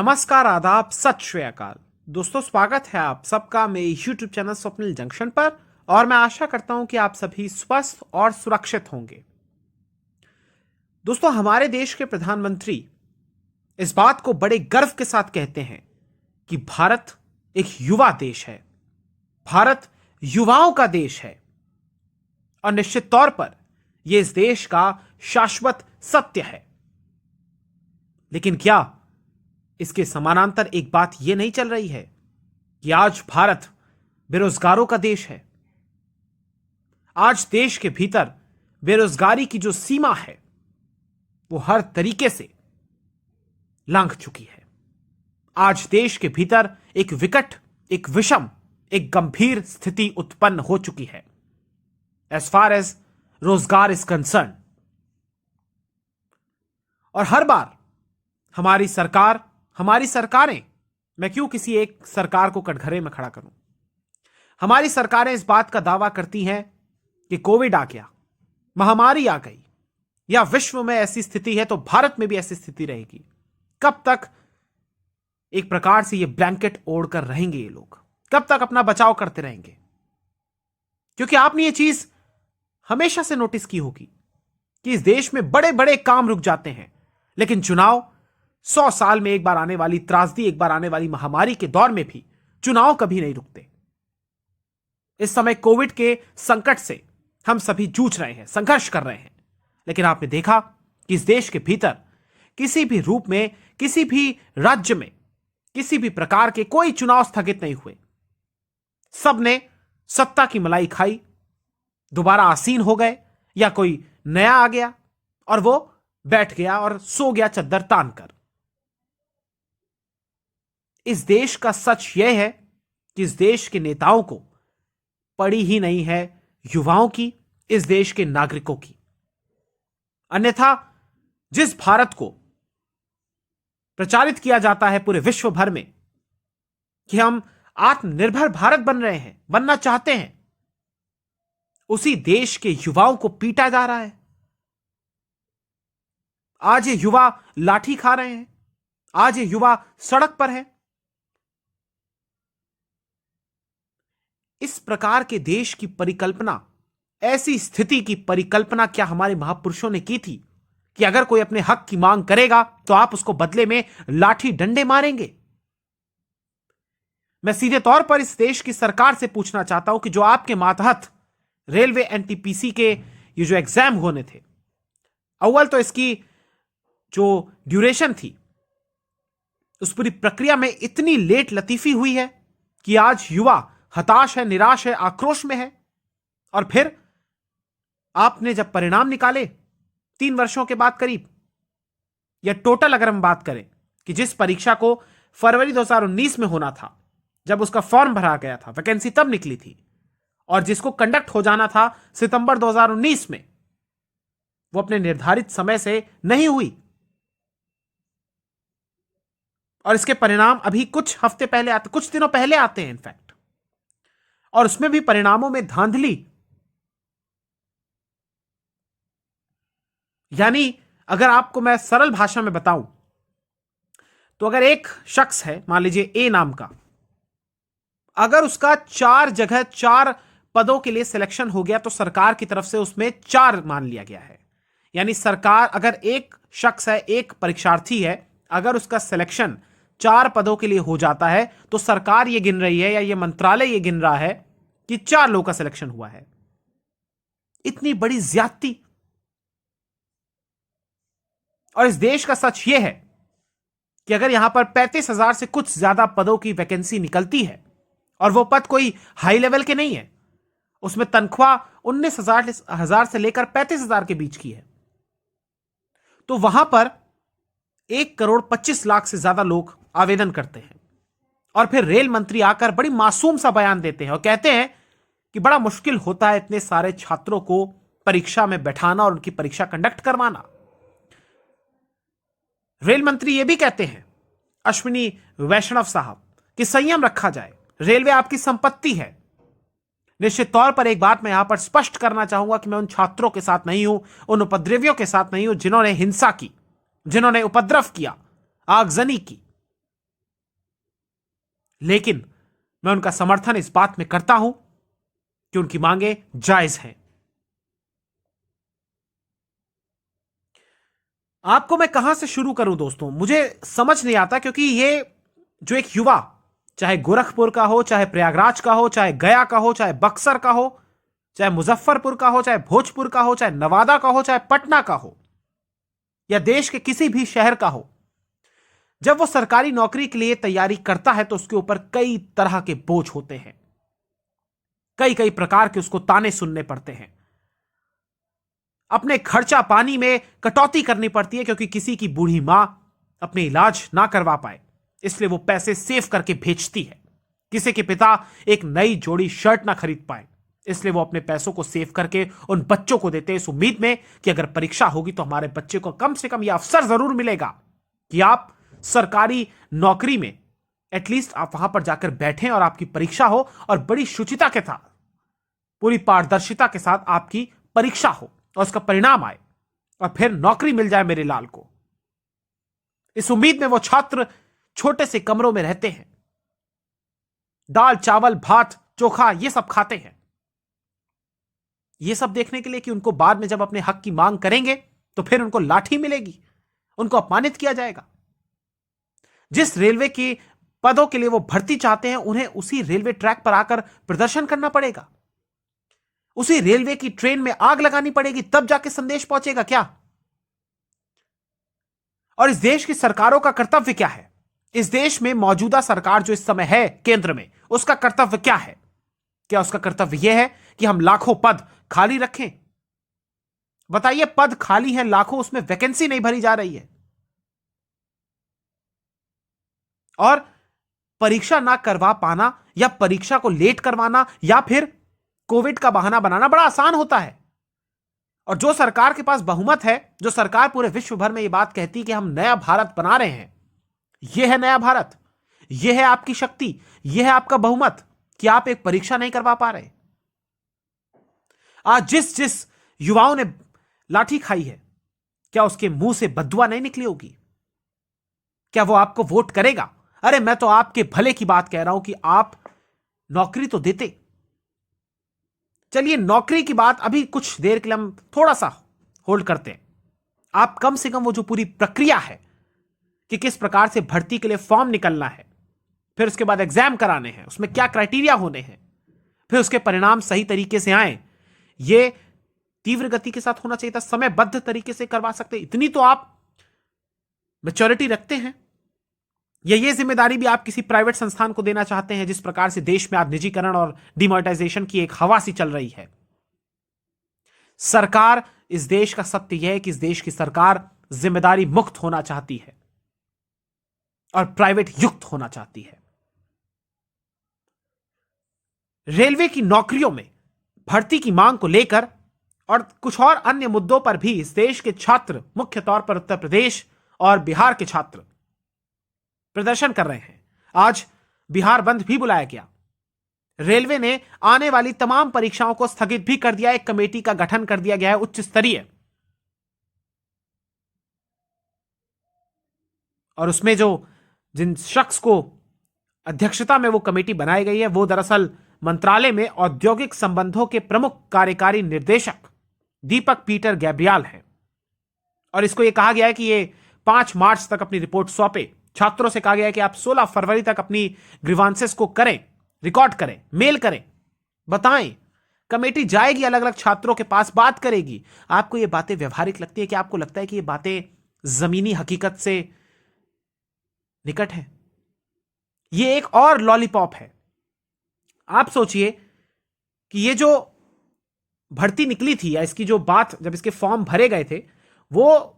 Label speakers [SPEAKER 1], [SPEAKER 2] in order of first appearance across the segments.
[SPEAKER 1] नमस्कार, आदाब, सत श्री अकाल। दोस्तों, स्वागत है आप सबका मेरे YouTube चैनल स्वप्निल जंक्शन पर। और मैं आशा करता हूं कि आप सभी स्वस्थ और सुरक्षित होंगे। दोस्तों, हमारे देश के प्रधानमंत्री इस बात को बड़े गर्व के साथ कहते हैं कि भारत एक युवा देश है, भारत युवाओं का देश है और निश्चित तौर पर यह इस देश का शाश्वत सत्य है। लेकिन क्या इसके समानांतर एक बात यह नहीं चल रही है कि आज भारत बेरोजगारों का देश है? आज देश के भीतर बेरोजगारी की जो सीमा है वो हर तरीके से लांघ चुकी है। आज देश के भीतर एक विकट, एक विषम, एक गंभीर स्थिति उत्पन्न हो चुकी है एज फार एज रोजगार इज कंसर्न। और हर बार हमारी सरकारें, मैं क्यों किसी एक सरकार को कटघरे में खड़ा करूं, हमारी सरकारें इस बात का दावा करती हैं कि कोविड आ गया, महामारी आ गई, या विश्व में ऐसी स्थिति है तो भारत में भी ऐसी स्थिति रहेगी। कब तक एक प्रकार से ये ब्लैंकेट ओढ़कर रहेंगे ये लोग? कब तक अपना बचाव करते रहेंगे? क्योंकि आपने ये चीज हमेशा से नोटिस की होगी कि इस देश में बड़े बड़े काम रुक जाते हैं, लेकिन चुनाव 100 साल में एक बार आने वाली त्रासदी, एक बार आने वाली महामारी के दौर में भी चुनाव कभी नहीं रुकते। इस समय कोविड के संकट से हम सभी जूझ रहे हैं, संघर्ष कर रहे हैं, लेकिन आपने देखा कि इस देश के भीतर किसी भी रूप में, किसी भी राज्य में, किसी भी प्रकार के कोई चुनाव स्थगित नहीं हुए। सबने सत्ता की मलाई खाई, दोबारा आसीन हो गए, या कोई नया आ गया और वो बैठ गया और सो गया चद्दर तान कर। इस देश का सच यह है कि इस देश के नेताओं को पड़ी ही नहीं है युवाओं की, इस देश के नागरिकों की। अन्यथा जिस भारत को प्रचारित किया जाता है पूरे विश्व भर में कि हम आत्मनिर्भर भारत बन रहे हैं, बनना चाहते हैं, उसी देश के युवाओं को पीटा जा रहा है। आज ये युवा लाठी खा रहे हैं, आज ये युवा सड़क पर है। इस प्रकार के देश की परिकल्पना, ऐसी स्थिति की परिकल्पना क्या हमारे महापुरुषों ने की थी कि अगर कोई अपने हक की मांग करेगा तो आप उसको बदले में लाठी डंडे मारेंगे? मैं सीधे तौर पर इस देश की सरकार से पूछना चाहता हूं कि जो आपके मातहत रेलवे एनटीपीसी के ये जो एग्जाम होने थे, अव्वल तो इसकी जो ड्यूरेशन थी उस पूरी प्रक्रिया में इतनी लेट लतीफी हुई है कि आज युवा हताश है, निराश है, आक्रोश में है। और फिर आपने जब परिणाम निकाले 3 वर्षों के बाद करीब, या टोटल अगर हम बात करें कि जिस परीक्षा को फरवरी 2019 में होना था, जब उसका फॉर्म भरा गया था, वैकेंसी तब निकली थी, और जिसको कंडक्ट हो जाना था सितंबर 2019 में, वो अपने निर्धारित समय से नहीं हुई। और इसके परिणाम अभी कुछ हफ्ते पहले आते, कुछ दिनों पहले आते हैं इनफैक्ट, और उसमें भी परिणामों में धांधली। यानी अगर आपको मैं सरल भाषा में बताऊं तो अगर एक शख्स है, मान लीजिए ए नाम का, अगर उसका 4 पदों के लिए सिलेक्शन हो गया तो सरकार की तरफ से उसमें 4 मान लिया गया है। यानी सरकार, अगर एक शख्स है, एक परीक्षार्थी है, अगर उसका सिलेक्शन 4 पदों के लिए हो जाता है तो सरकार यह गिन रही है, या यह मंत्रालय यह गिन रहा है कि 4 लोगों का सिलेक्शन हुआ है। इतनी बड़ी ज्यादती। और इस देश का सच यह है कि अगर यहां पर 35,000 से कुछ ज्यादा पदों की वैकेंसी निकलती है, और वो पद कोई हाई लेवल के नहीं है, उसमें तनख्वाह 19,000 से लेकर 35,000 के बीच की है, तो वहां पर 1,25,00,000 से ज्यादा लोग आवेदन करते हैं। और फिर रेल मंत्री आकर बड़ी मासूम सा बयान देते हैं और कहते हैं कि बड़ा मुश्किल होता है इतने सारे छात्रों को परीक्षा में बैठाना और उनकी परीक्षा कंडक्ट करवाना। रेल मंत्री यह भी कहते हैं, अश्विनी वैष्णव साहब, कि संयम रखा जाए, रेलवे आपकी संपत्ति है। निश्चित तौर पर एक बात मैं यहां पर स्पष्ट करना चाहूंगा कि मैं उन छात्रों के साथ नहीं हूं, उन उपद्रवियों के साथ नहीं हूं जिन्होंने हिंसा की, जिन्होंने उपद्रव किया, आगजनी की। लेकिन मैं उनका समर्थन इस बात में करता हूं कि उनकी मांगे जायज हैं। आपको मैं कहां से शुरू करूं दोस्तों, मुझे समझ नहीं आता, क्योंकि ये जो एक युवा, चाहे गोरखपुर का हो, चाहे प्रयागराज का हो, चाहे गया का हो, चाहे बक्सर का हो, चाहे मुजफ्फरपुर का हो, चाहे भोजपुर का हो, चाहे नवादा का हो, चाहे पटना का हो, या देश के किसी भी शहर का हो, जब वो सरकारी नौकरी के लिए तैयारी करता है तो उसके ऊपर कई तरह के बोझ होते हैं, कई कई प्रकार के उसको ताने सुनने पड़ते हैं, अपने खर्चा पानी में कटौती करनी पड़ती है, क्योंकि किसी की बूढ़ी मां अपने इलाज ना करवा पाए, इसलिए वो पैसे सेव करके भेजती है। किसी के पिता एक नई जोड़ी शर्ट ना खरीद पाए, इसलिए वो अपने पैसों को सेव करके उन बच्चों को देते हैं, इस उम्मीद में कि अगर परीक्षा होगी तो हमारे बच्चे को कम से कम यह अवसर जरूर मिलेगा कि आप सरकारी नौकरी में एटलीस्ट आप वहां पर जाकर बैठें और आपकी परीक्षा हो, और बड़ी शुचिता के साथ, पूरी पारदर्शिता के साथ आपकी परीक्षा हो और उसका परिणाम आए, और फिर नौकरी मिल जाए मेरे लाल को। इस उम्मीद में वो छात्र छोटे से कमरों में रहते हैं, दाल चावल भात चोखा ये सब खाते हैं, ये सब देखने के लिए कि उनको बाद में जब अपने हक की मांग करेंगे तो फिर उनको लाठी मिलेगी, उनको अपमानित किया जाएगा। जिस रेलवे के पदों के लिए वो भर्ती चाहते हैं, उन्हें उसी रेलवे ट्रैक पर आकर प्रदर्शन करना पड़ेगा, उसी रेलवे की ट्रेन में आग लगानी पड़ेगी, तब जाके संदेश पहुंचेगा क्या? और इस देश की सरकारों का कर्तव्य क्या है? इस देश में मौजूदा सरकार जो इस समय है केंद्र में, उसका कर्तव्य क्या है? क्या उसका कर्तव्य यह है कि हम लाखों पद खाली रखें? बताइए, पद खाली हैं लाखों, उसमें वैकेंसी नहीं भरी जा रही है, और परीक्षा ना करवा पाना या परीक्षा को लेट करवाना या फिर कोविड का बहाना बनाना बड़ा आसान होता है। और जो सरकार के पास बहुमत है, जो सरकार पूरे विश्व भर में यह बात कहती है कि हम नया भारत बना रहे हैं, यह है नया भारत, यह है आपकी शक्ति, यह है आपका बहुमत, कि आप एक परीक्षा नहीं करवा पा रहे। आज जिस जिस युवाओं ने लाठी खाई है, क्या उसके मुंह से बद्दुआ नहीं निकली होगी? क्या वो आपको वोट करेगा? अरे मैं तो आपके भले की बात कह रहा हूं कि आप नौकरी तो देते। चलिए, नौकरी की बात अभी कुछ देर के लिए हम थोड़ा सा होल्ड करते हैं। आप कम से कम वो जो पूरी प्रक्रिया है कि किस प्रकार से भर्ती के लिए फॉर्म निकलना है, फिर उसके बाद एग्जाम कराने हैं, उसमें क्या क्राइटेरिया होने हैं, फिर उसके परिणाम सही तरीके से आए, ये तीव्र गति के साथ होना चाहिए था, समयबद्ध तरीके से करवा सकते, इतनी तो आप मैच्योरिटी रखते हैं। ये जिम्मेदारी भी आप किसी प्राइवेट संस्थान को देना चाहते हैं, जिस प्रकार से देश में आज निजीकरण और डिमोनेटाइजेशन की एक हवा सी चल रही है। सरकार, इस देश का सत्य यह है कि इस देश की सरकार जिम्मेदारी मुक्त होना चाहती है और प्राइवेट युक्त होना चाहती है। रेलवे की नौकरियों में भर्ती की मांग को लेकर और कुछ और अन्य मुद्दों पर भी इस देश के छात्र, मुख्य तौर पर उत्तर प्रदेश और बिहार के छात्र प्रदर्शन कर रहे हैं। आज बिहार बंद भी बुलाया गया। रेलवे ने आने वाली तमाम परीक्षाओं को स्थगित भी कर दिया। एक कमेटी का गठन कर दिया गया है उच्च स्तरीय, और उसमें जिन शख्स को अध्यक्षता में वो कमेटी बनाई गई है, वो दरअसल मंत्रालय में औद्योगिक संबंधों के प्रमुख कार्यकारी निर्देशक दीपक पीटर गैब्रियल हैं। और इसको ये कहा गया है कि ये 5 मार्च तक अपनी रिपोर्ट सौंपे। छात्रों से कहा गया है कि आप 16 फरवरी तक अपनी ग्रीवांसेस को करें, रिकॉर्ड करें, मेल करें, बताएं। कमेटी जाएगी अलग अलग छात्रों के पास, बात करेगी। आपको ये बातें व्यवहारिक लगती है कि आपको लगता है कि ये बातें जमीनी हकीकत से निकट है? ये एक और लॉलीपॉप है। आप सोचिए कि ये जो भर्ती निकली थी, या इसकी जो बात, जब इसके फॉर्म भरे गए थे, वो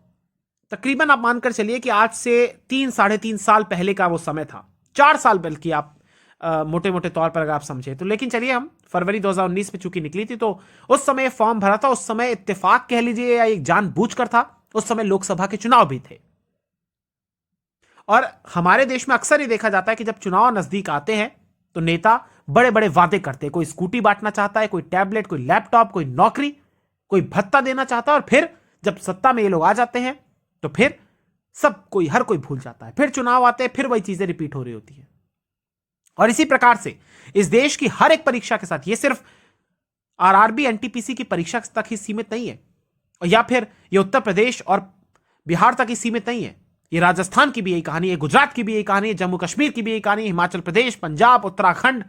[SPEAKER 1] तकरीबन आप मानकर चलिए कि आज से 3-3.5 साल पहले का वो समय था। 4 साल बल्कि आप मोटे मोटे तौर पर अगर आप समझे तो। लेकिन चलिए, हम फरवरी 2019 में चूंकि निकली थी, तो उस समय फॉर्म भरा था। उस समय इत्तेफाक कह लीजिए या एक जानबूझकर था, उस समय लोकसभा के चुनाव भी थे। और हमारे देश में अक्सर ही देखा जाता है कि जब चुनाव नजदीक आते हैं तो नेता बड़े बड़े वादे करते हैं। कोई स्कूटी बांटना चाहता है, कोई टैबलेट, कोई लैपटॉप, कोई नौकरी, कोई भत्ता देना चाहता है। और फिर जब सत्ता में ये लोग आ जाते हैं तो फिर हर कोई भूल जाता है। फिर चुनाव आते हैं, फिर वही चीजें रिपीट हो रही होती है। और इसी प्रकार से इस देश की हर एक परीक्षा के साथ, ये सिर्फ आरआरबी एनटीपीसी की परीक्षा तक ही सीमित नहीं है, और या फिर ये उत्तर प्रदेश और बिहार तक ही सीमित नहीं है, ये राजस्थान की भी यही कहानी है, गुजरात की भी यही कहानी है, जम्मू कश्मीर की भी यही कहानी है, हिमाचल प्रदेश, पंजाब, उत्तराखंड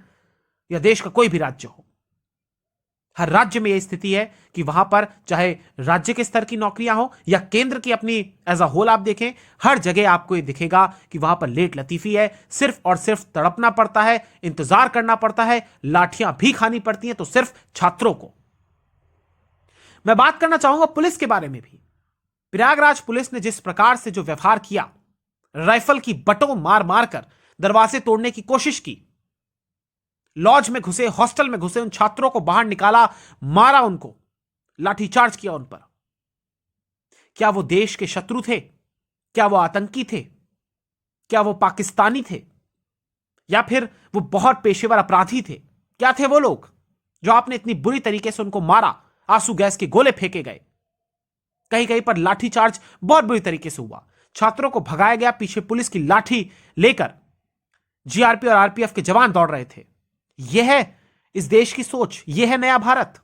[SPEAKER 1] या देश का कोई भी राज्य हो, हर राज्य में यह स्थिति है कि वहां पर चाहे राज्य के स्तर की नौकरियां हो या केंद्र की अपनी एज अ होल आप देखें, हर जगह आपको ये दिखेगा कि वहां पर लेट लतीफी है, सिर्फ और सिर्फ तड़पना पड़ता है, इंतजार करना पड़ता है, लाठियां भी खानी पड़ती हैं, तो सिर्फ छात्रों को। मैं बात करना चाहूंगा पुलिस के बारे में भी। प्रयागराज पुलिस ने जिस प्रकार से जो व्यवहार किया, राइफल की बटों मार मारकर दरवाजे तोड़ने की कोशिश की, लॉज में घुसे, हॉस्टल में घुसे, उन छात्रों को बाहर निकाला, मारा, उनको लाठीचार्ज किया उन पर। क्या वो देश के शत्रु थे? क्या वो आतंकी थे? क्या वो पाकिस्तानी थे? या फिर वो बहुत पेशेवर अपराधी थे? क्या थे वो लोग जो आपने इतनी बुरी तरीके से उनको मारा? आंसू गैस के गोले फेंके गए, कहीं कहीं पर लाठीचार्ज बहुत बुरी तरीके से हुआ, छात्रों को भगाया गया, पीछे पुलिस की लाठी लेकर जीआरपी और आरपीएफ के जवान दौड़ रहे थे। यह है इस देश की सोच, यह है नया भारत।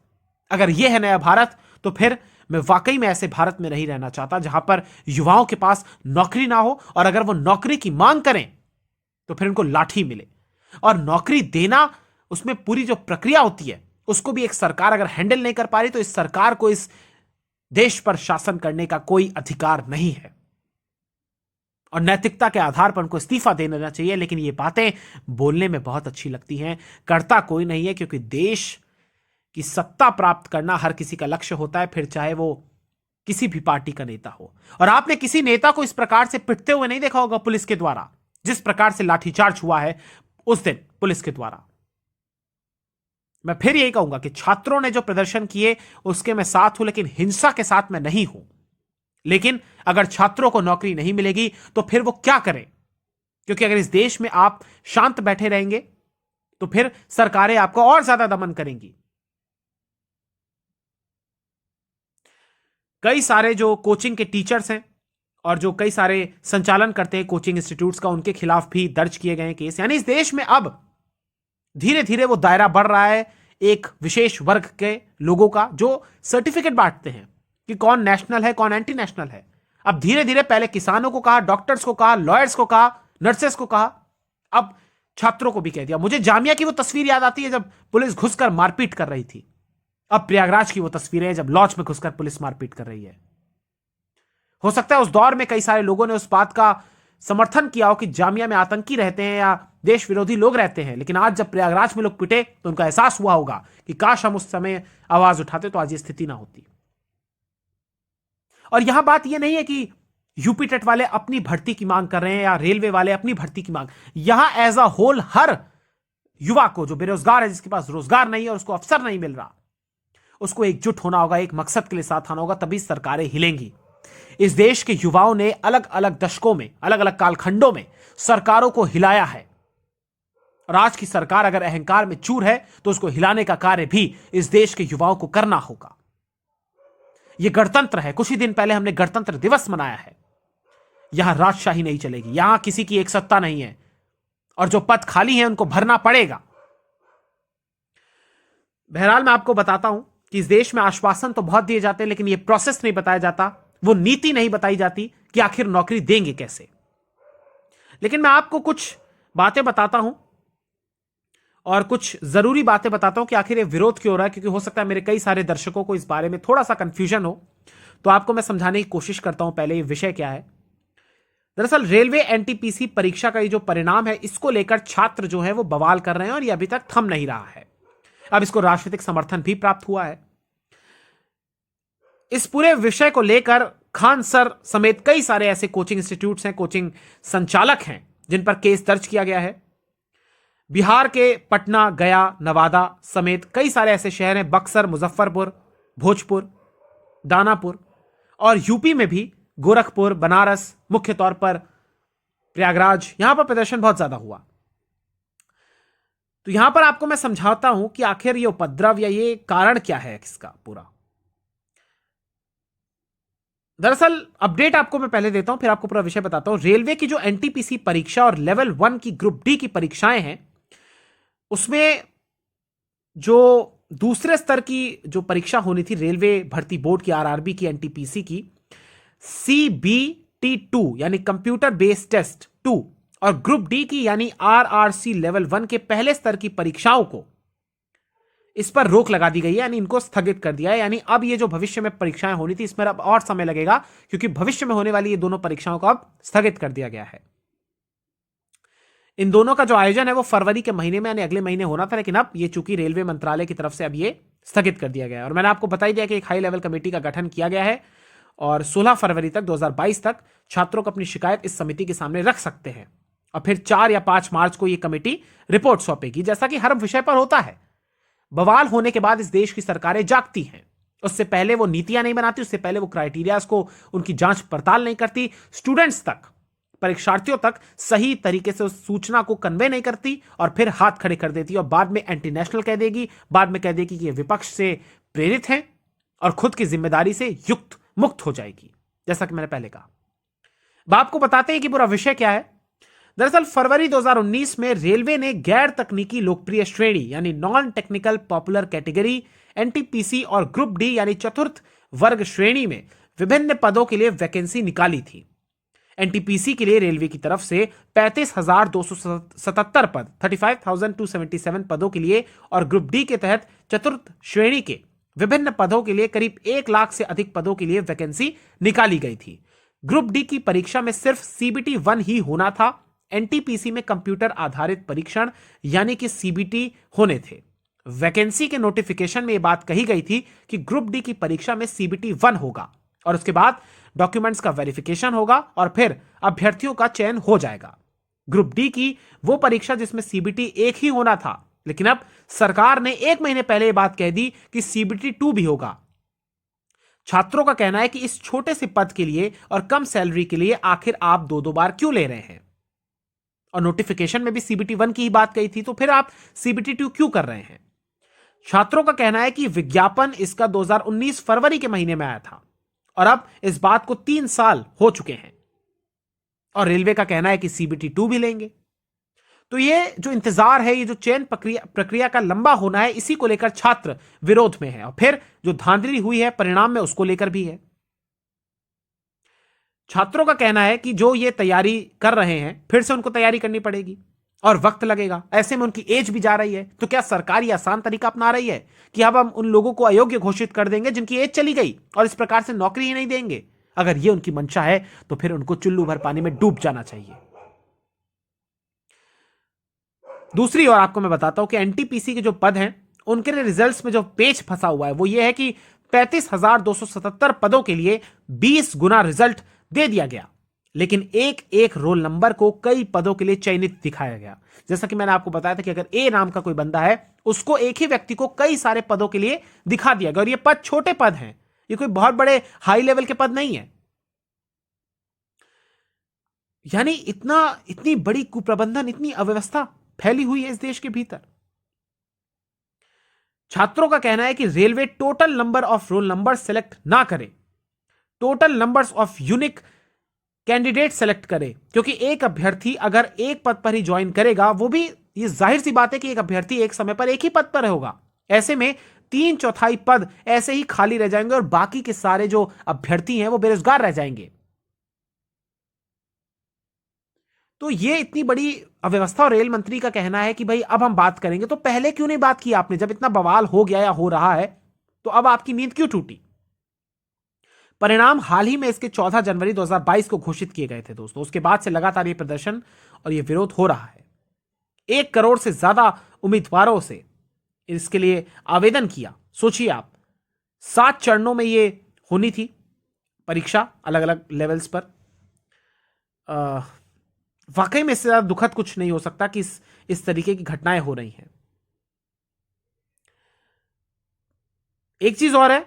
[SPEAKER 1] अगर यह है नया भारत तो फिर मैं वाकई में ऐसे भारत में नहीं रहना चाहता जहां पर युवाओं के पास नौकरी ना हो, और अगर वो नौकरी की मांग करें तो फिर उनको लाठी मिले। और नौकरी देना, उसमें पूरी जो प्रक्रिया होती है उसको भी एक सरकार अगर हैंडल नहीं कर पा रही तो इस सरकार को इस देश पर शासन करने का कोई अधिकार नहीं है, और नैतिकता के आधार पर उनको इस्तीफा दे देना चाहिए। लेकिन ये बातें बोलने में बहुत अच्छी लगती हैं, करता कोई नहीं है, क्योंकि देश की सत्ता प्राप्त करना हर किसी का लक्ष्य होता है, फिर चाहे वो किसी भी पार्टी का नेता हो। और आपने किसी नेता को इस प्रकार से पिटते हुए नहीं देखा होगा पुलिस के द्वारा, जिस प्रकार से लाठीचार्ज हुआ है उस दिन पुलिस के द्वारा। मैं फिर यही कहूंगा कि छात्रों ने जो प्रदर्शन किए उसके मैं साथ हूं, लेकिन हिंसा के साथ मैं नहीं हूं। लेकिन अगर छात्रों को नौकरी नहीं मिलेगी तो फिर वो क्या करें? क्योंकि अगर इस देश में आप शांत बैठे रहेंगे तो फिर सरकारें आपको और ज्यादा दमन करेंगी। कई सारे जो कोचिंग के टीचर्स हैं और जो कई सारे संचालन करते हैं कोचिंग इंस्टीट्यूट्स का, उनके खिलाफ भी दर्ज किए गए केस। यानी इस देश में अब धीरे धीरे वो दायरा बढ़ रहा है एक विशेष वर्ग के लोगों का, जो सर्टिफिकेट बांटते हैं कि कौन नेशनल है, कौन एंटी नेशनल है। अब धीरे धीरे पहले किसानों को कहा, डॉक्टर्स को कहा, लॉयर्स को कहा, नर्सेस को कहा, अब छात्रों को भी कह दिया। मुझे जामिया की वो तस्वीर याद आती है जब पुलिस घुसकर मारपीट कर रही थी। अब प्रयागराज की वो तस्वीरें जब लॉज में घुसकर पुलिस मारपीट कर रही है। हो सकता है उस दौर में कई सारे लोगों ने उस बात का समर्थन किया हो कि जामिया में आतंकी रहते हैं या देश विरोधी लोग रहते हैं, लेकिन आज जब प्रयागराज में लोग पिटे तो उनका एहसास हुआ होगा कि काश हम उस समय आवाज उठाते तो आज ये स्थिति ना होती। और यहां बात यह नहीं है कि यूपी टेट वाले अपनी भर्ती की मांग कर रहे हैं या रेलवे वाले अपनी भर्ती की मांग। यहां एज अ होल हर युवा को जो बेरोजगार है, जिसके पास रोजगार नहीं है और उसको अवसर नहीं मिल रहा, उसको एकजुट होना होगा, एक मकसद के लिए साथ आना होगा, तभी सरकारें हिलेंगी। इस देश के युवाओं ने अलग अलग दशकों में, अलग अलग कालखंडों में सरकारों को हिलाया है, और आज की सरकार अगर अहंकार में चूर है तो उसको हिलाने का कार्य भी इस देश के युवाओं को करना होगा। यह गणतंत्र है, कुछ ही दिन पहले हमने गणतंत्र दिवस मनाया है। यहां राजशाही नहीं चलेगी, यहां किसी की एक सत्ता नहीं है, और जो पद खाली हैं उनको भरना पड़ेगा। बहरहाल मैं आपको बताता हूं कि इस देश में आश्वासन तो बहुत दिए जाते हैं, लेकिन यह प्रोसेस नहीं बताया जाता, वो नीति नहीं बताई जाती कि आखिर नौकरी देंगे कैसे। लेकिन मैं आपको कुछ बातें बताता हूं और कुछ जरूरी बातें बताता हूं कि आखिर ये विरोध क्यों हो रहा है, क्योंकि हो सकता है मेरे कई सारे दर्शकों को इस बारे में थोड़ा सा कंफ्यूजन हो, तो आपको मैं समझाने की कोशिश करता हूं। पहले ये विषय क्या है। दरअसल रेलवे एनटीपीसी परीक्षा का ये जो परिणाम है, इसको लेकर छात्र जो है वो बवाल कर रहे हैं, और ये अभी तक थम नहीं रहा है। अब इसको राजनीतिक समर्थन भी प्राप्त हुआ है। इस पूरे विषय को लेकर खान सर समेत कई सारे ऐसे कोचिंग इंस्टीट्यूट्स हैं, कोचिंग संचालक हैं, जिन पर केस दर्ज किया गया है। बिहार के पटना, गया, नवादा समेत कई सारे ऐसे शहर हैं, बक्सर, मुजफ्फरपुर, भोजपुर, दानापुर, और यूपी में भी गोरखपुर, बनारस, मुख्य तौर पर प्रयागराज, यहां पर प्रदर्शन बहुत ज्यादा हुआ। तो यहां पर आपको मैं समझाता हूं कि आखिर ये उपद्रव या ये कारण क्या है इसका पूरा। दरअसल अपडेट आपको मैं पहले देता हूं, फिर आपको पूरा विषय बताता हूं। रेलवे की जो एनटीपीसी परीक्षा और लेवल 1 की ग्रुप डी की परीक्षाएं हैं, उसमें जो दूसरे स्तर की जो परीक्षा होनी थी रेलवे भर्ती बोर्ड की, आरआरबी की, एनटीपीसी की, CBT 2 यानी कंप्यूटर बेस्ड टेस्ट 2 और ग्रुप डी की यानी RRC लेवल 1 के पहले स्तर की परीक्षाओं को इस पर रोक लगा दी गई है, यानी इनको स्थगित कर दिया है। यानी अब ये जो भविष्य में परीक्षाएं होनी थी इसमें अब और समय लगेगा, क्योंकि भविष्य में होने वाली ये दोनों परीक्षाओं को अब स्थगित कर दिया गया है। इन दोनों का जो आयोजन है वो फरवरी के महीने में यानी अगले महीने होना था, लेकिन अब ये चूंकि रेलवे मंत्रालय की तरफ से अब ये स्थगित कर दिया गया है। और मैंने आपको बता ही दिया कि एक हाई लेवल कमेटी का गठन किया गया है और 16 फरवरी तक 2022 तक छात्रों को अपनी शिकायत इस समिति के सामने रख सकते हैं और फिर 4 या 5 मार्च को यह कमेटी रिपोर्ट सौंपेगी। जैसा कि हर विषय पर होता है, बवाल होने के बाद इस देश की सरकारें जागती हैं। उससे पहले वो नीतियां नहीं बनाती, उससे पहले वो क्राइटेरियाज को उनकी जांच पड़ताल नहीं करती, स्टूडेंट्स तक, परीक्षार्थियों तक सही तरीके से उस सूचना को कन्वे नहीं करती और फिर हाथ खड़े कर देती और बाद में एंटी नेशनल कह देगी, बाद में कह देगी कि ये विपक्ष से प्रेरित हैं और खुद की जिम्मेदारी से युक्त मुक्त हो जाएगी, जैसा कि मैंने पहले कहा। अब आपको बताते हैं कि पूरा विषय क्या है। दरअसल फरवरी 2019 में रेलवे ने गैर तकनीकी लोकप्रिय श्रेणी यानी non technical popular category NTPC और ग्रुप डी यानी चतुर्थ वर्ग श्रेणी में विभिन्न पदों के लिए वैकेंसी निकाली थी। एनटीपीसी के लिए रेलवे की तरफ से 35,277 पद 35,277 पदों के लिए और ग्रुप डी के तहत चतुर्थ श्रेणी के विभिन्न पदों के लिए करीब 1 लाख से अधिक पदों के लिए वैकेंसी निकाली गई थी। ग्रुप डी की परीक्षा में सिर्फ CBT 1 ही होना था। एनटीपीसी में कंप्यूटर आधारित परीक्षण यानी कि CBT होने थे। वैकेंसी के नोटिफिकेशन में यह बात कही गई थी कि ग्रुप डी की परीक्षा में CBT 1 होगा और उसके बाद डॉक्यूमेंट्स का वेरिफिकेशन होगा और फिर अभ्यर्थियों का चयन हो जाएगा। ग्रुप डी की वो परीक्षा जिसमें CBT 1 ही होना था, लेकिन अब सरकार ने 1 महीने पहले यह बात कह दी कि CBT 2 भी होगा। छात्रों का कहना है कि इस छोटे से पद के लिए और कम सैलरी के लिए आखिर आप दो बार क्यों ले रहे हैं, और नोटिफिकेशन में भी CBT 1 की ही बात कही थी, तो फिर आप CBT 2 क्यों कर रहे हैं। छात्रों का कहना है कि विज्ञापन इसका 2019 फरवरी के महीने में आया था और अब इस बात को 3 साल हो चुके हैं और रेलवे का कहना है कि CBT 2 भी लेंगे। तो ये जो इंतजार है, ये जो चयन प्रक्रिया का लंबा होना है, इसी को लेकर छात्र विरोध में है और फिर जो धांधली हुई है परिणाम में उसको लेकर भी है। छात्रों का कहना है कि जो ये तैयारी कर रहे हैं फिर से उनको तैयारी करनी पड़ेगी और वक्त लगेगा, ऐसे में उनकी एज भी जा रही है। तो क्या सरकार ये आसान तरीका अपना रही है कि अब हम उन लोगों को अयोग्य घोषित कर देंगे जिनकी एज चली गई और इस प्रकार से नौकरी ही नहीं देंगे? अगर ये उनकी मंशा है तो फिर उनको चुल्लू भर पानी में डूब जाना चाहिए। दूसरी ओर आपको मैं बताता हूं कि एनटीपीसी के जो पद हैं उनके रिजल्ट्स में जो पेच फंसा हुआ है वो ये है कि 35,277 पदों के लिए 20 गुना रिजल्ट दे दिया गया, लेकिन एक एक रोल नंबर को कई पदों के लिए चयनित दिखाया गया। जैसा कि मैंने आपको बताया था कि अगर ए नाम का कोई बंदा है उसको एक ही व्यक्ति को कई सारे पदों के लिए दिखा दिया गया और ये पद छोटे पद हैं, ये कोई बहुत बड़े हाई लेवल के पद नहीं है। यानी इतनी बड़ी कुप्रबंधन, इतनी अव्यवस्था फैली हुई है इस देश के भीतर। छात्रों का कहना है कि railway total number of roll number select ना करे, total numbers of unique candidate select करे, क्योंकि एक अभ्यर्थी अगर एक पद पर ही ज्वाइन करेगा, वो भी ये जाहिर सी बात है कि एक अभ्यर्थी एक समय पर एक ही पद पर होगा, ऐसे में 3/4 पद ऐसे ही खाली रह जाएंगे और बाकी के सारे जो अभ्यर्थी हैं वो बेरोजगार रह जाएंगे। तो ये इतनी बड़ी अव्यवस्था और रेल मंत्री का कहना है कि भाई अब हम बात करेंगे, तो पहले क्यों नहीं बात की आपने? जब इतना बवाल हो गया या हो रहा है तो अब आपकी नींद क्यों टूटी? परिणाम हाल ही में इसके 14 जनवरी 2022 को घोषित किए गए थे दोस्तों। उसके बाद से लगातार ये प्रदर्शन और ये विरोध हो रहा है। 1 करोड़ से ज्यादा उम्मीदवारों से इसके लिए आवेदन किया। सोचिए आप, 7 चरणों में ये होनी थी परीक्षा अलग अलग लेवल्स पर। वाकई में इससे ज्यादा दुखद कुछ नहीं हो सकता कि इस तरीके की घटनाएं हो रही हैं। एक चीज और है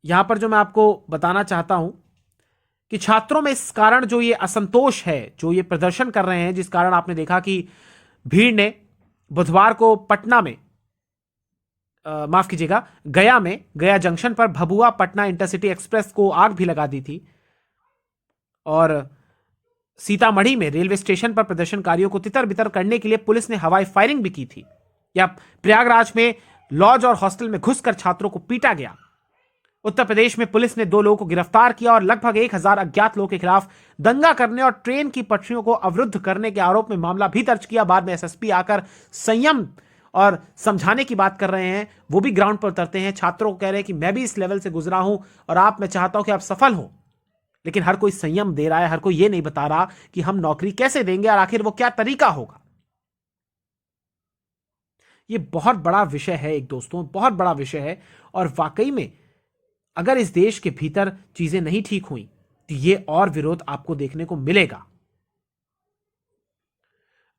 [SPEAKER 1] यहां पर जो मैं आपको बताना चाहता हूं कि छात्रों में इस कारण जो ये असंतोष है, जो ये प्रदर्शन कर रहे हैं, जिस कारण आपने देखा कि भीड़ ने बुधवार को पटना में माफ कीजिएगा गया जंक्शन पर भभुआ पटना इंटरसिटी एक्सप्रेस को आग भी लगा दी थी और सीतामढ़ी में रेलवे स्टेशन पर प्रदर्शनकारियों को तितर बितर करने के लिए पुलिस ने हवाई फायरिंग भी की थी। या प्रयागराज में लॉज और हॉस्टल में घुसकर छात्रों को पीटा गया। उत्तर प्रदेश में पुलिस ने 2 लोगों को गिरफ्तार किया और लगभग 1000 अज्ञात लोगों के खिलाफ दंगा करने और ट्रेन की पटरियों को अवरुद्ध करने के आरोप में मामला भी दर्ज किया। बाद में एसएसपी आकर संयम और समझाने की बात कर रहे हैं, वो भी ग्राउंड पर उतरते हैं, छात्रों को कह रहे हैं कि मैं भी इस लेवल से गुजरा हूं और मैं चाहता हूं कि आप सफल हो। लेकिन हर कोई संयम दे रहा है, हर कोई ये नहीं बता रहा कि हम नौकरी कैसे देंगे और आखिर वो क्या तरीका होगा। ये बहुत बड़ा विषय है एक दोस्तों, बहुत बड़ा विषय है। और वाकई में अगर इस देश के भीतर चीजें नहीं ठीक हुई तो ये और विरोध आपको देखने को मिलेगा।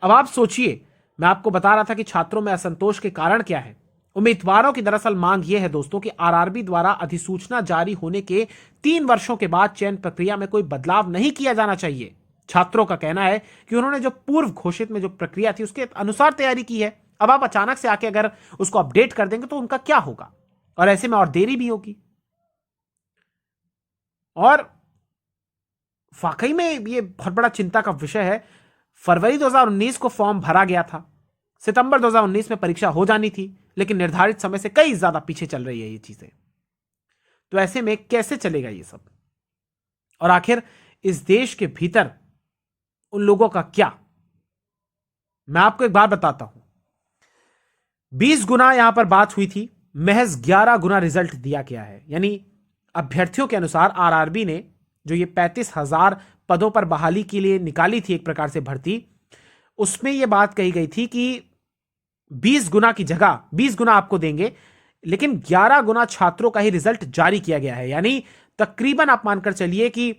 [SPEAKER 1] अब आप सोचिए, मैं आपको बता रहा था कि छात्रों में असंतोष के कारण क्या है। उम्मीदवारों की दरअसल मांग यह है दोस्तों कि आरआरबी द्वारा अधिसूचना जारी होने के 3 वर्षों के बाद चयन प्रक्रिया में कोई बदलाव नहीं किया जाना चाहिए। छात्रों का कहना है कि उन्होंने जो पूर्व घोषित में जो प्रक्रिया थी उसके अनुसार तैयारी की है। अब आप अचानक से आके अगर उसको अपडेट कर देंगे तो उनका क्या होगा, और ऐसे में और देरी भी होगी। और वाकई में ये बहुत बड़ा चिंता का विषय है। फरवरी 2019 को फॉर्म भरा गया था, सितंबर 2019 में परीक्षा हो जानी थी, लेकिन निर्धारित समय से कई ज्यादा पीछे चल रही है ये चीजें। तो ऐसे में कैसे चलेगा ये सब, और आखिर इस देश के भीतर उन लोगों का क्या। मैं आपको एक बात बताता हूं, 20 गुना यहां पर बात हुई थी, महज 11 गुना रिजल्ट दिया गया है। यानी अभ्यर्थियों के अनुसार आरआरबी ने जो ये 35,000 पदों पर बहाली के लिए निकाली थी एक प्रकार से भर्ती, उसमें यह बात कही गई थी कि 20 गुना की जगह 20 गुना आपको देंगे, लेकिन 11 गुना छात्रों का ही रिजल्ट जारी किया गया है। यानी तकरीबन आप मानकर चलिए कि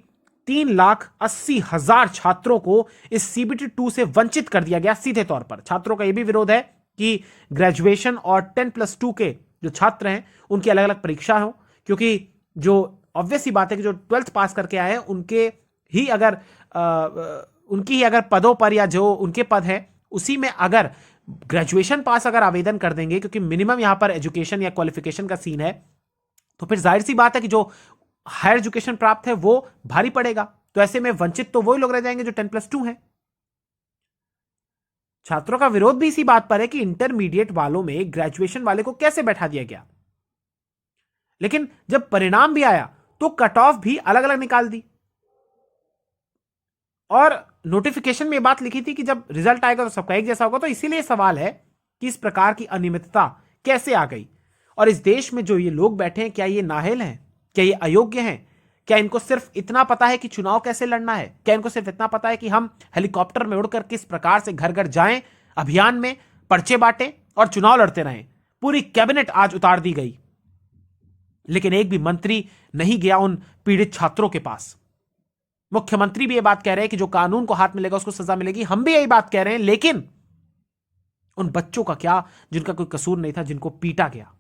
[SPEAKER 1] 3,80,000 छात्रों को इस सीबीटी 2 से वंचित कर दिया गया सीधे तौर पर। छात्रों का यह भी विरोध है कि ग्रेजुएशन और 10+2 के जो छात्र हैं उनकी अलग अलग परीक्षा हो, क्योंकि जो ऑब्वियस ही बात है कि जो 12th पास करके आए हैं उनकी ही अगर पदों पर या जो उनके पद है उसी में अगर ग्रेजुएशन पास अगर आवेदन कर देंगे, क्योंकि मिनिमम यहां पर एजुकेशन या क्वालिफिकेशन का सीन है, तो फिर जाहिर सी बात है कि जो हायर एजुकेशन प्राप्त है वो भारी पड़ेगा। तो ऐसे में वंचित तो वही लोग रह जाएंगे जो 10+2 हैं। छात्रों का विरोध भी इसी बात पर है कि इंटरमीडिएट वालों में ग्रेजुएशन वाले को कैसे बैठा दिया गया, लेकिन जब परिणाम भी आया तो कट ऑफ भी अलग अलग निकाल दी। और नोटिफिकेशन में यह बात लिखी थी कि जब रिजल्ट आएगा तो सबका एक जैसा होगा। तो इसीलिए सवाल है कि इस प्रकार की अनियमितता कैसे आ गई, और इस देश में जो ये लोग बैठे हैं क्या ये नाअहल हैं, क्या ये अयोग्य हैं? क्या इनको सिर्फ इतना पता है कि चुनाव कैसे लड़ना है? क्या इनको सिर्फ इतना पता है कि हम हेलीकॉप्टर में उड़कर किस प्रकार से घर घर जाएं, अभियान में पर्चे बांटें और चुनाव लड़ते रहें? पूरी कैबिनेट आज उतार दी गई, लेकिन एक भी मंत्री नहीं गया उन पीड़ित छात्रों के पास। मुख्यमंत्री भी ये बात कह रहे हैं कि जो कानून को हाथ मिलेगा उसको सजा मिलेगी। हम भी यही बात कह रहे हैं, लेकिन उन बच्चों का क्या जिनका कोई कसूर नहीं था, जिनको पीटा गया?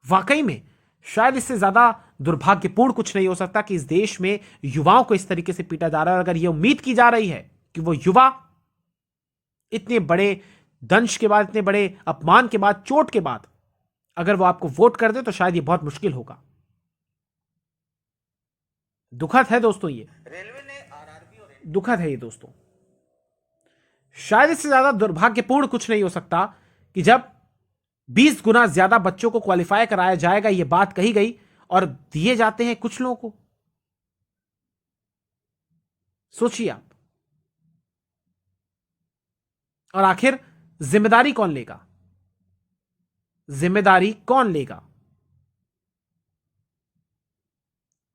[SPEAKER 1] वाकई में शायद इससे ज्यादा दुर्भाग्यपूर्ण कुछ नहीं हो सकता कि इस देश में युवाओं को इस तरीके से पीटा जा रहा है। और अगर यह उम्मीद की जा रही है कि वो युवा इतने बड़े दंश के बाद, इतने बड़े अपमान के बाद, चोट के बाद अगर वो आपको वोट कर दे, तो शायद ये बहुत मुश्किल होगा। दुखद है दोस्तों, ये रेलवे ने आरआरबी दुखद है ये दोस्तों। शायद इससे ज्यादा दुर्भाग्यपूर्ण कुछ नहीं हो सकता कि जब 20 गुना ज्यादा बच्चों को क्वालिफाई कराया जाएगा, यह बात कही गई, और दिए जाते हैं कुछ लोगों को। सोचिए आप। और आखिर जिम्मेदारी कौन लेगा? जिम्मेदारी कौन लेगा?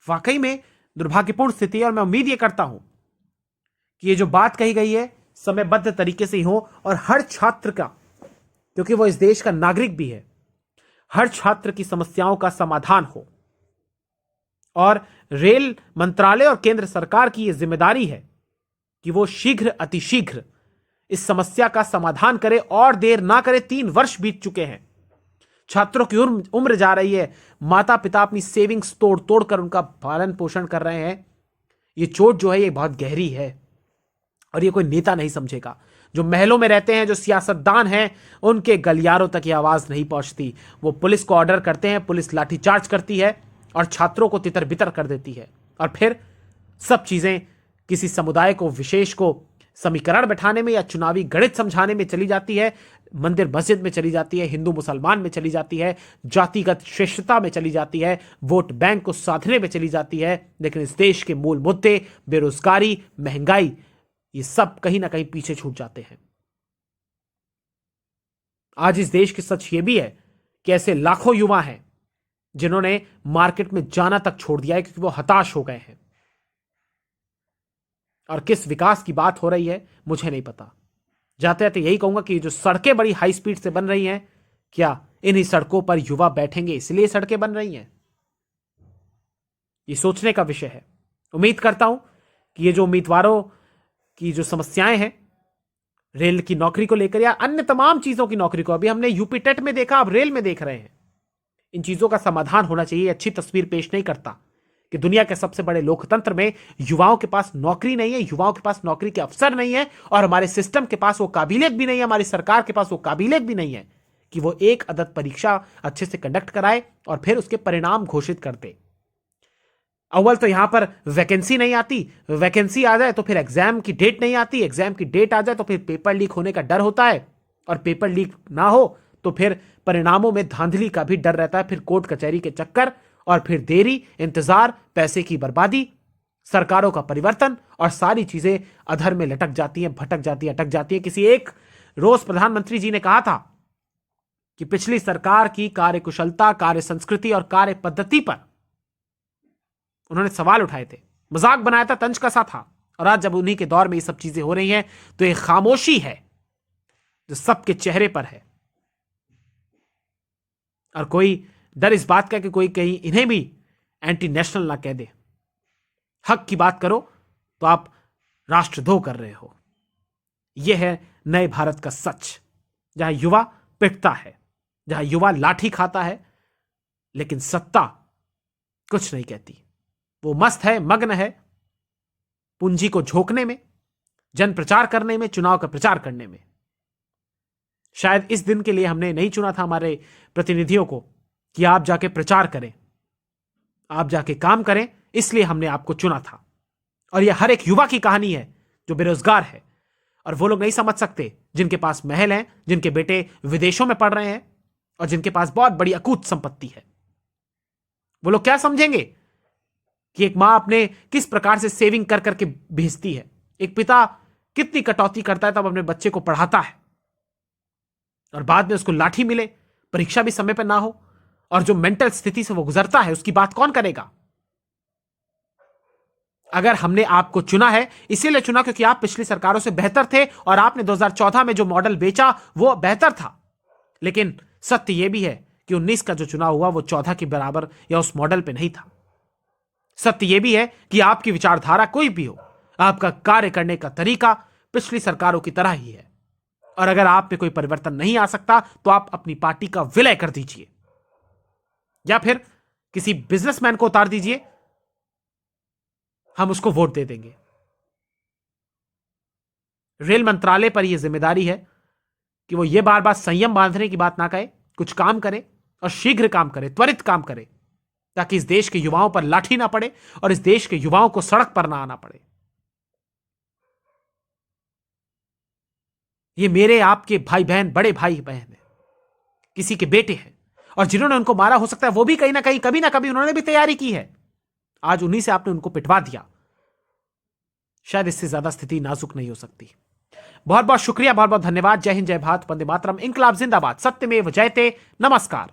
[SPEAKER 1] वाकई में दुर्भाग्यपूर्ण स्थिति है, और मैं उम्मीद यह करता हूं कि ये जो बात कही गई है समयबद्ध तरीके से ही हो, और हर छात्र का, क्योंकि वो इस देश का नागरिक भी है, हर छात्र की समस्याओं का समाधान हो। और रेल मंत्रालय और केंद्र सरकार की यह जिम्मेदारी है कि वो शीघ्र अतिशीघ्र इस समस्या का समाधान करे, और देर ना करे। 3 वर्ष बीत चुके हैं, छात्रों की उम्र जा रही है, माता पिता अपनी सेविंग्स तोड़ तोड़ कर उनका पालन पोषण कर रहे हैं। ये चोट जो है ये बहुत गहरी है, और ये कोई नेता नहीं समझेगा। जो महलों में रहते हैं, जो सियासतदान हैं, उनके गलियारों तक ये आवाज नहीं पहुंचती। वो पुलिस को ऑर्डर करते हैं, पुलिस लाठीचार्ज करती है और छात्रों को तितर बितर कर देती है, और फिर सब चीजें किसी समुदाय को, विशेष को समीकरण बैठाने में या चुनावी गणित समझाने में चली जाती है, मंदिर मस्जिद में चली जाती है, हिंदू मुसलमान में चली जाती है, जातिगत श्रेष्ठता में चली जाती है, वोट बैंक को साधने में चली जाती है। लेकिन इस देश के मूल मुद्दे, बेरोजगारी, महंगाई, ये सब कहीं ना कहीं पीछे छूट जाते हैं। आज इस देश की सच ये भी है कि ऐसे लाखों युवा हैं जिन्होंने मार्केट में जाना तक छोड़ दिया है क्योंकि वो हताश हो गए हैं। और किस विकास की बात हो रही है मुझे नहीं पता। जाते जाते यही कहूंगा कि जो सड़कें बड़ी हाई स्पीड से बन रही हैं, क्या इन्हीं सड़कों पर युवा बैठेंगे इसलिए सड़कें बन रही हैं? ये सोचने का विषय है। उम्मीद करता हूं कि ये जो उम्मीदवारों की जो समस्याएं हैं, रेल की नौकरी को लेकर या अन्य तमाम चीजों की नौकरी को, अभी हमने यूपी टेट में देखा, अब रेल में देख रहे हैं, इन चीजों का समाधान होना चाहिए। अच्छी तस्वीर पेश नहीं करता कि दुनिया के सबसे बड़े लोकतंत्र में युवाओं के पास नौकरी नहीं है, युवाओं के पास नौकरी के अवसर नहीं है, और हमारे सिस्टम के पास वो काबिलियत भी नहीं है, हमारी सरकार के पास वो काबिलियत भी नहीं है कि वो एक अदद परीक्षा अच्छे से कंडक्ट कराए और फिर उसके परिणाम घोषित कर दे। अव्वल तो यहां पर वैकेंसी नहीं आती, वैकेंसी आ जाए तो फिर एग्जाम की डेट नहीं आती, एग्जाम की डेट आ जाए तो फिर पेपर लीक होने का डर होता है, और पेपर लीक ना हो तो फिर परिणामों में धांधली का भी डर रहता है, फिर कोर्ट कचहरी के चक्कर, और फिर देरी, इंतजार, पैसे की बर्बादी, सरकारों का परिवर्तन, और सारी चीजें अधर में लटक जाती हैं, भटक जाती हैं, अटक जाती हैं। किसी एक रोज प्रधानमंत्री जी ने कहा था कि पिछली सरकार की कार्यकुशलता, कार्य संस्कृति और कार्य पद्धति पर उन्होंने सवाल उठाए थे, मजाक बनाया था, तंज कसा था। और आज जब उन्हीं के दौर में ये सब चीजें हो रही हैं तो ये खामोशी है जो सबके चेहरे पर है। और कोई डर इस बात का कि कोई कहीं इन्हें भी एंटी नेशनल ना कह दे। हक की बात करो तो आप राष्ट्रद्रोह कर रहे हो। यह है नए भारत का सच, जहां युवा पिटता है, जहां युवा लाठी खाता है, लेकिन सत्ता कुछ नहीं कहती। वो मस्त है, मग्न है पूंजी को झोंकने में, जन प्रचार करने में, चुनाव का प्रचार करने में। शायद इस दिन के लिए हमने नहीं चुना था हमारे प्रतिनिधियों को कि आप जाके प्रचार करें, आप जाके काम करें, इसलिए हमने आपको चुना था। और यह हर एक युवा की कहानी है जो बेरोजगार है, और वो लोग नहीं समझ सकते जिनके पास महल हैं, जिनके बेटे विदेशों में पढ़ रहे हैं, और जिनके पास बहुत बड़ी अकूत संपत्ति है। वो लोग क्या समझेंगे कि एक मां अपने किस प्रकार से सेविंग कर करके भेजती है, एक पिता कितनी कटौती करता है तब अपने बच्चे को पढ़ाता है, और बाद में उसको लाठी मिले, परीक्षा भी समय पर ना हो, और जो मेंटल स्थिति से वो गुजरता है उसकी बात कौन करेगा? अगर हमने आपको चुना है, इसीलिए चुना क्योंकि आप पिछली सरकारों से बेहतर थे, और आपने 2014 में जो मॉडल बेचा वो बेहतर था। लेकिन सत्य यह भी है कि 19 का जो चुनाव हुआ वो 14 के बराबर या उस मॉडल पे नहीं था। सत्य यह भी है कि आपकी विचारधारा कोई भी हो, आपका कार्य करने का तरीका पिछली सरकारों की तरह ही है। और अगर आप पे कोई परिवर्तन नहीं आ सकता तो आप अपनी पार्टी का विलय कर दीजिए, या फिर किसी बिजनेसमैन को उतार दीजिए, हम उसको वोट दे देंगे। रेल मंत्रालय पर यह जिम्मेदारी है कि वो ये बार बार संयम बांधने की बात ना कहे, कुछ काम करे और शीघ्र काम करे, त्वरित काम करे, ताकि इस देश के युवाओं पर लाठी ना पड़े और इस देश के युवाओं को सड़क पर ना आना पड़े। ये मेरे आपके भाई बहन, बड़े भाई बहन है, किसी के बेटे हैं, और जिन्होंने उनको मारा हो सकता है वो भी कहीं ना कहीं, कभी ना कभी उन्होंने भी तैयारी की है। आज उन्हीं से आपने उनको पिटवा दिया। शायद इससे ज्यादा स्थिति नाजुक नहीं हो सकती। बहुत बहुत शुक्रिया, बहुत बहुत धन्यवाद। जय हिंद, जय भारत, वंदे मातरम, इंकलाब जिंदाबाद, सत्यमेव जयते, नमस्कार।